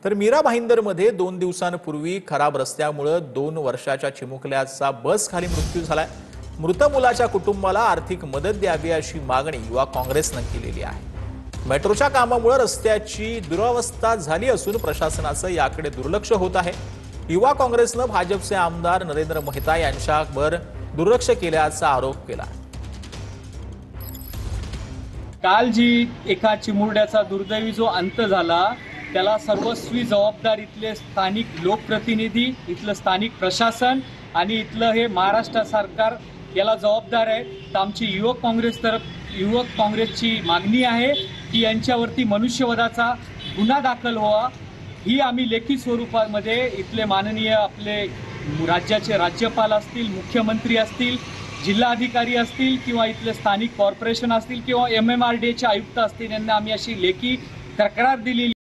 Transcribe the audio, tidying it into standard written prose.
तर मीरा भाईंदरमध्ये 2 दिवसांपूर्वी खराब रस्त्यामुळे 2 वर्षाच्या चिमुकल्याचा बस खाली मृत्यू झालाय। मृत मुलाच्या कुटुंबाला आर्थिक मदत द्यावी अशी मागणी युवा काँग्रेसने केलेली आहे। मेट्रोच्या कामामुळे रस्त्याची दुरवस्था झाली असून प्रशासनाचं याकडे दुर्लक्ष होत आहे। युवा काँग्रेसने भाजपचे आमदार नरेंद्र मेहता यांच्यावर दुर्लक्ष केल्याचा आरोप केला। काल जी एका चिमुरड्याचा दुर्दैवी जो अंत झाला त्याला सर्वस्वी जबाबदार इथले स्थानिक लोकप्रतिनिधी, इथलं स्थानिक प्रशासन आणि इथलं हे महाराष्ट्र सरकार याला जबाबदार आहे। तर आमची युवक काँग्रेसची मागणी आहे की यांच्यावरती मनुष्यवधाचा गुन्हा दाखल व्हावा। ही आम्ही लेखी स्वरूपामध्ये इथले माननीय आपले राज्याचे राज्यपाल असतील, मुख्यमंत्री असतील, जिल्हाधिकारी असतील किंवा इथले स्थानिक कॉर्पोरेशन असतील किंवा MMRDAचे आयुक्त असतील यांना आम्ही अशी लेखी तक्रार दिली।